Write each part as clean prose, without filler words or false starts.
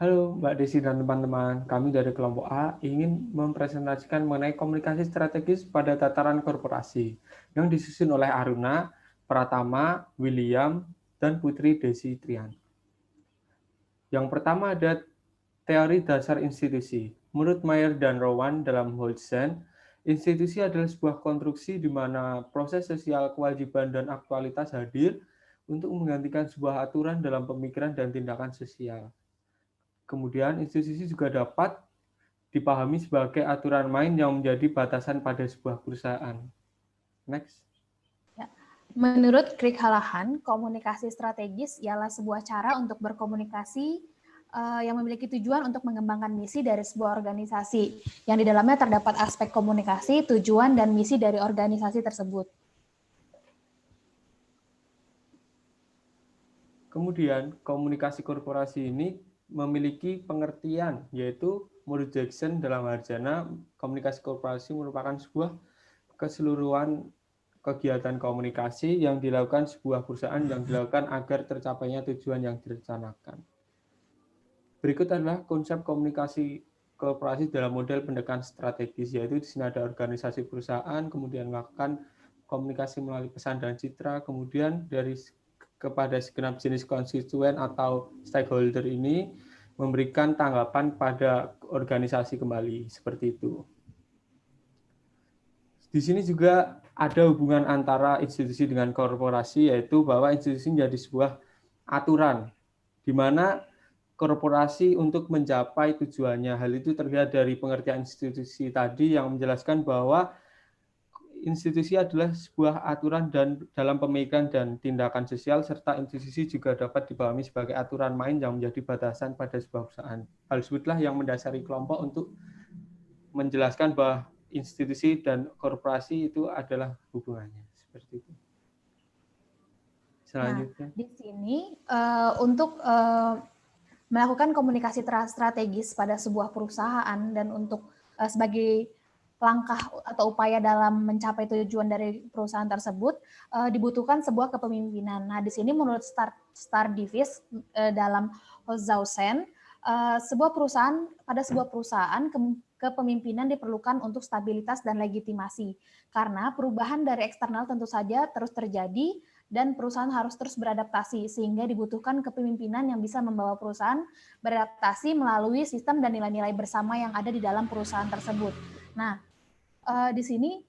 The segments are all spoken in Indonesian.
Halo Mbak Desi dan teman-teman, kami dari kelompok A ingin mempresentasikan mengenai komunikasi strategis pada tataran korporasi yang disusun oleh Aruna, Pratama, William, dan Putri Desi Trian. Yang pertama ada teori dasar institusi. Menurut Mayer dan Rowan dalam Holzen, institusi adalah sebuah konstruksi di mana proses sosial, kewajiban, dan aktualitas hadir untuk menggantikan sebuah aturan dalam pemikiran dan tindakan sosial. Kemudian, institusi juga dapat dipahami sebagai aturan main yang menjadi batasan pada sebuah perusahaan. Next. Ya. Menurut Craig Hallahan, komunikasi strategis ialah sebuah cara untuk berkomunikasi yang memiliki tujuan untuk mengembangkan misi dari sebuah organisasi, yang di dalamnya terdapat aspek komunikasi, tujuan, dan misi dari organisasi tersebut. Kemudian, komunikasi korporasi ini memiliki pengertian, yaitu menurut Jackson dalam Harjana, komunikasi korporasi merupakan sebuah keseluruhan kegiatan komunikasi yang dilakukan sebuah perusahaan yang dilakukan agar tercapainya tujuan yang direncanakan. Berikut adalah konsep komunikasi korporasi dalam model pendekatan strategis, yaitu di sini ada organisasi perusahaan, kemudian melakukan komunikasi melalui pesan dan citra, kemudian dari kepada segenap jenis konstituen atau stakeholder ini memberikan tanggapan pada organisasi kembali, seperti itu. Di sini juga ada hubungan antara institusi dengan korporasi, yaitu bahwa institusi menjadi sebuah aturan, di mana korporasi untuk mencapai tujuannya. Hal itu terlihat dari pengertian institusi tadi yang menjelaskan bahwa institusi adalah sebuah aturan dan dalam pemikiran dan tindakan sosial, serta institusi juga dapat dipahami sebagai aturan main yang menjadi batasan pada sebuah perusahaan. Hal tersebutlah yang mendasari kelompok untuk menjelaskan bahwa institusi dan korporasi itu adalah hubungannya. Seperti itu. Selanjutnya. Nah, di sini untuk melakukan komunikasi strategis pada sebuah perusahaan dan untuk sebagai langkah atau upaya dalam mencapai tujuan dari perusahaan tersebut dibutuhkan sebuah kepemimpinan. Nah, di sini menurut Stardivis dalam Holzhausen, sebuah perusahaan kepemimpinan diperlukan untuk stabilitas dan legitimasi. Karena perubahan dari eksternal tentu saja terus terjadi dan perusahaan harus terus beradaptasi, sehingga dibutuhkan kepemimpinan yang bisa membawa perusahaan beradaptasi melalui sistem dan nilai-nilai bersama yang ada di dalam perusahaan tersebut. Nah, di sini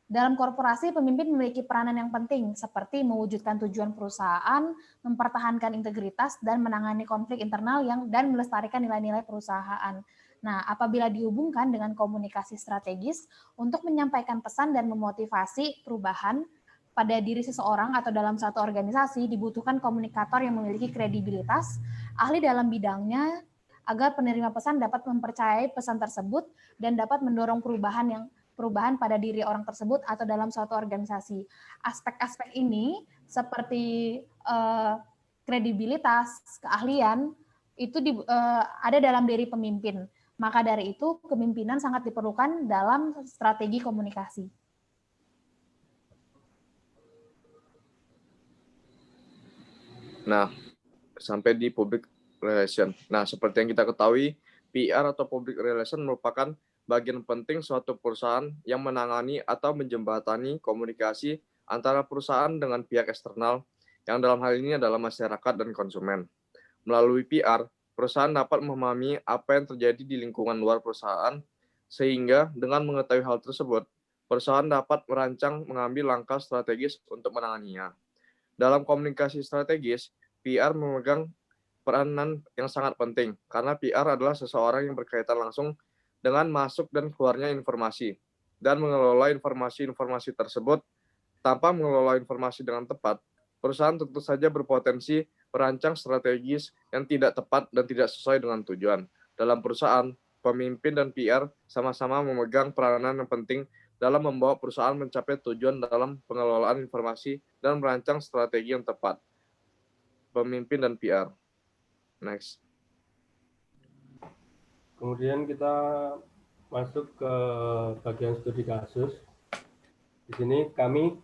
dalam korporasi pemimpin memiliki peranan yang penting seperti mewujudkan tujuan perusahaan, mempertahankan integritas, dan menangani konflik internal dan melestarikan nilai-nilai perusahaan. Nah, apabila dihubungkan dengan komunikasi strategis untuk menyampaikan pesan dan memotivasi perubahan pada diri seseorang atau dalam satu organisasi, dibutuhkan komunikator yang memiliki kredibilitas, ahli dalam bidangnya, agar penerima pesan dapat mempercayai pesan tersebut dan dapat mendorong perubahan pada diri orang tersebut atau dalam suatu organisasi. Aspek-aspek ini seperti kredibilitas, keahlian, itu ada dalam diri pemimpin. Maka dari itu, kepemimpinan sangat diperlukan dalam strategi komunikasi. Nah, sampai di public relation. Nah, seperti yang kita ketahui, PR atau public relation merupakan bagian penting suatu perusahaan yang menangani atau menjembatani komunikasi antara perusahaan dengan pihak eksternal, yang dalam hal ini adalah masyarakat dan konsumen. Melalui PR, perusahaan dapat memahami apa yang terjadi di lingkungan luar perusahaan, sehingga dengan mengetahui hal tersebut, perusahaan dapat merancang mengambil langkah strategis untuk menanganinya. Dalam komunikasi strategis, PR memegang peranan yang sangat penting karena PR adalah seseorang yang berkaitan langsung dengan masuk dan keluarnya informasi dan mengelola informasi-informasi tersebut. Tanpa mengelola informasi dengan tepat, perusahaan tentu saja berpotensi merancang strategis yang tidak tepat dan tidak sesuai dengan tujuan. Dalam perusahaan, pemimpin dan PR sama-sama memegang peranan yang penting dalam membawa perusahaan mencapai tujuan dalam pengelolaan informasi dan merancang strategi yang tepat. Pemimpin dan PR. Next. Kemudian kita masuk ke bagian studi kasus. Di sini kami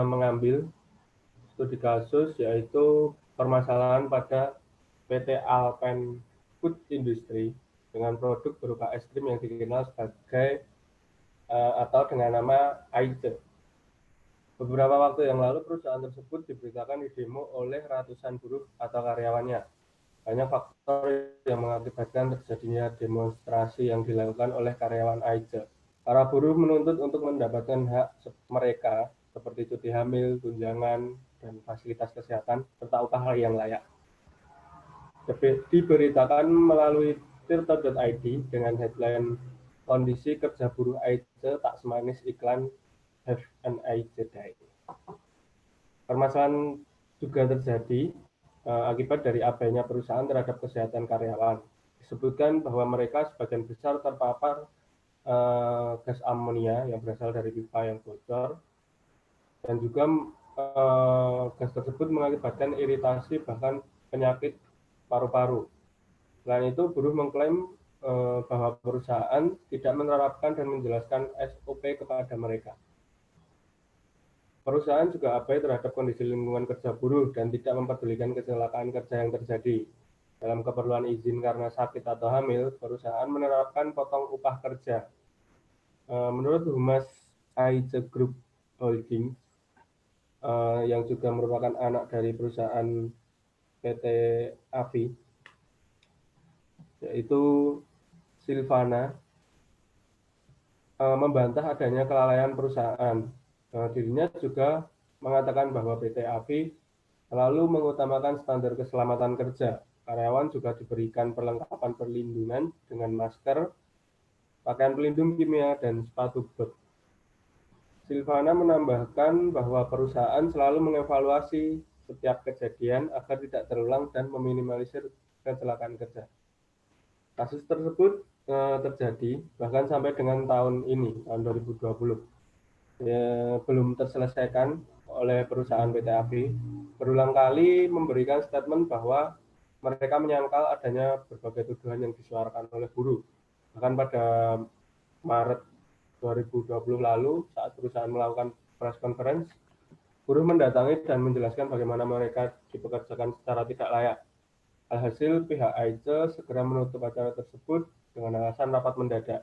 mengambil studi kasus yaitu permasalahan pada PT Alpen Food Industry dengan produk berupa es krim yang dikenal sebagai atau dengan nama Aice. Beberapa waktu yang lalu perusahaan tersebut diberitakan didemo oleh ratusan buruh atau karyawannya. Banyak faktor yang mengakibatkan terjadinya demonstrasi yang dilakukan oleh karyawan Aice. Para buruh menuntut untuk mendapatkan hak mereka seperti cuti hamil, tunjangan, dan fasilitas kesehatan, serta upah yang layak. Diberitakan melalui tirto.id dengan headline kondisi kerja buruh Aice tak semanis iklan Have an Aice Day. Permasalahan juga terjadi akibat dari abainya perusahaan terhadap kesehatan karyawan. Disebutkan bahwa mereka sebagian besar terpapar gas amonia yang berasal dari pipa yang bocor, dan juga gas tersebut mengakibatkan iritasi bahkan penyakit paru-paru. Selain itu, buruh mengklaim bahwa perusahaan tidak menerapkan dan menjelaskan SOP kepada mereka. Perusahaan juga abai terhadap kondisi lingkungan kerja buruh dan tidak mempedulikan kecelakaan kerja yang terjadi. Dalam keperluan izin karena sakit atau hamil, perusahaan menerapkan potong upah kerja. Menurut Humas Aice Group Holding, yang juga merupakan anak dari perusahaan PT AVI, yaitu Silvana, membantah adanya kelalaian perusahaan. Dirinya juga mengatakan bahwa PT AVI selalu mengutamakan standar keselamatan kerja. Karyawan juga diberikan perlengkapan perlindungan dengan masker, pakaian pelindung kimia, dan sepatu bot. Silvana menambahkan bahwa perusahaan selalu mengevaluasi setiap kejadian agar tidak terulang dan meminimalisir kecelakaan kerja. Kasus tersebut terjadi bahkan sampai dengan tahun ini, tahun 2020. Belum terselesaikan oleh perusahaan PT AVI, berulang kali memberikan statement bahwa mereka menyangkal adanya berbagai tuduhan yang disuarakan oleh buruh. Bahkan pada Maret 2020 lalu, saat perusahaan melakukan press conference, buruh mendatangi dan menjelaskan bagaimana mereka dipekerjakan secara tidak layak. Alhasil, pihak Aice segera menutup acara tersebut dengan alasan rapat mendadak.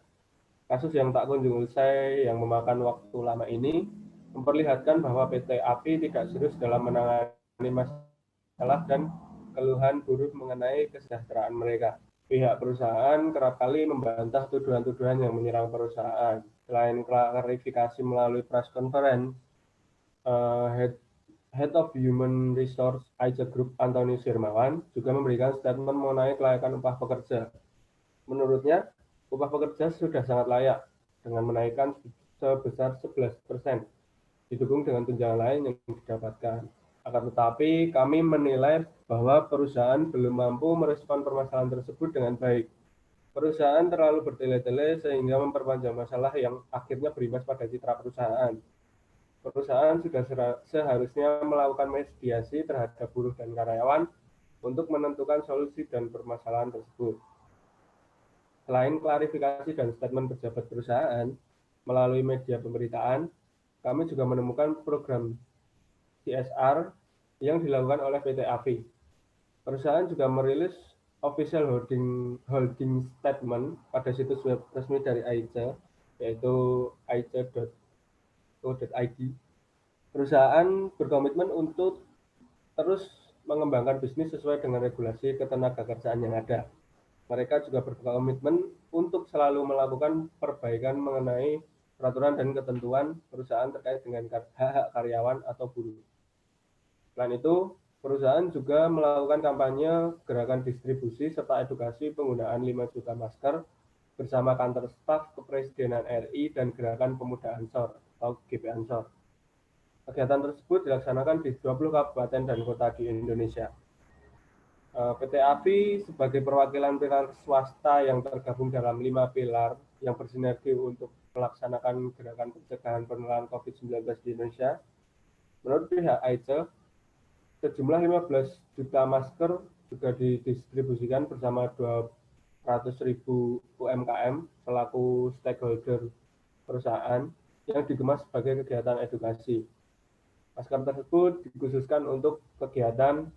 Kasus yang tak kunjung usai yang memakan waktu lama ini memperlihatkan bahwa PT AVI tidak serius dalam menangani masalah dan keluhan buruh mengenai kesejahteraan mereka. Pihak perusahaan kerap kali membantah tuduhan-tuduhan yang menyerang perusahaan. Selain klarifikasi melalui press conference, Head of Human Resource Aice Group Antonius Hermawan juga memberikan statement mengenai kelayakan upah pekerja. Menurutnya, upah pekerja sudah sangat layak dengan menaikkan sebesar 11%, didukung dengan tunjangan lain yang didapatkan. Akan tetapi, kami menilai bahwa perusahaan belum mampu merespon permasalahan tersebut dengan baik. Perusahaan terlalu bertele-tele sehingga memperpanjang masalah yang akhirnya berimbas pada citra perusahaan. Perusahaan sudah seharusnya melakukan mediasi terhadap buruh dan karyawan untuk menentukan solusi dan permasalahan tersebut. Selain klarifikasi dan statement pejabat perusahaan melalui media pemberitaan, kami juga menemukan program CSR yang dilakukan oleh PT AVI. Perusahaan juga merilis official holding statement pada situs web resmi dari Aice, yaitu aice.co.id. Perusahaan berkomitmen untuk terus mengembangkan bisnis sesuai dengan regulasi ketenagakerjaan yang ada. Mereka juga berkomitmen untuk selalu melakukan perbaikan mengenai peraturan dan ketentuan perusahaan terkait dengan hak-hak karyawan atau buruh. Selain itu, perusahaan juga melakukan kampanye gerakan distribusi serta edukasi penggunaan 5 juta masker bersama kantor staf Kepresidenan RI dan Gerakan Pemuda Ansor atau GP Ansor. Kegiatan tersebut dilaksanakan di 20 kabupaten dan kota di Indonesia. PT AVI sebagai perwakilan pilar swasta yang tergabung dalam 5 pilar yang bersinergi untuk melaksanakan gerakan pencegahan penularan COVID-19 di Indonesia. Menurut pihak Aice, sejumlah 15 juta masker juga didistribusikan bersama 200.000 UMKM selaku stakeholder perusahaan yang dikemas sebagai kegiatan edukasi. Masker tersebut dikhususkan untuk kegiatan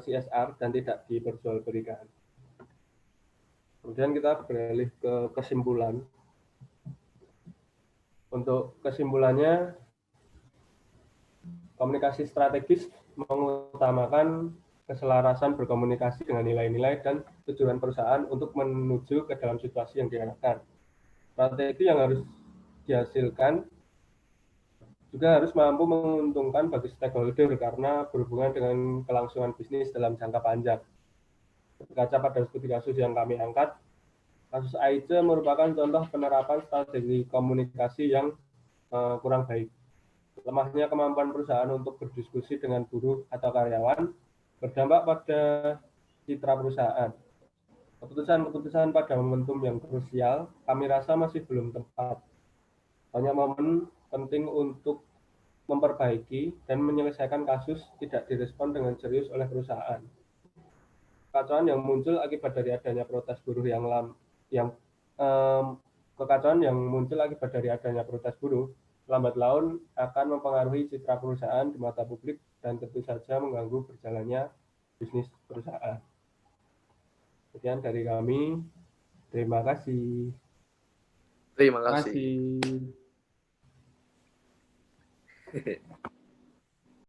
CSR dan tidak diperjualbelikan. Kemudian kita beralih ke kesimpulan. Untuk kesimpulannya, komunikasi strategis mengutamakan keselarasan berkomunikasi dengan nilai-nilai dan tujuan perusahaan untuk menuju ke dalam situasi yang diharapkan. Strategi yang harus dihasilkan juga harus mampu menguntungkan bagi stakeholder karena berhubungan dengan kelangsungan bisnis dalam jangka panjang. Berkaca pada studi kasus yang kami angkat, kasus AIC merupakan contoh penerapan strategi komunikasi yang kurang baik. Lemahnya kemampuan perusahaan untuk berdiskusi dengan buruh atau karyawan berdampak pada citra perusahaan. Keputusan-keputusan pada momentum yang krusial kami rasa masih belum tepat. Banyak momen penting untuk memperbaiki dan menyelesaikan kasus tidak direspon dengan serius oleh perusahaan. Kekacauan yang muncul akibat dari adanya protes buruh lambat laun akan mempengaruhi citra perusahaan di mata publik dan tentu saja mengganggu berjalannya bisnis perusahaan. Sekian dari kami. Terima kasih. Terima Terima kasih. kasih.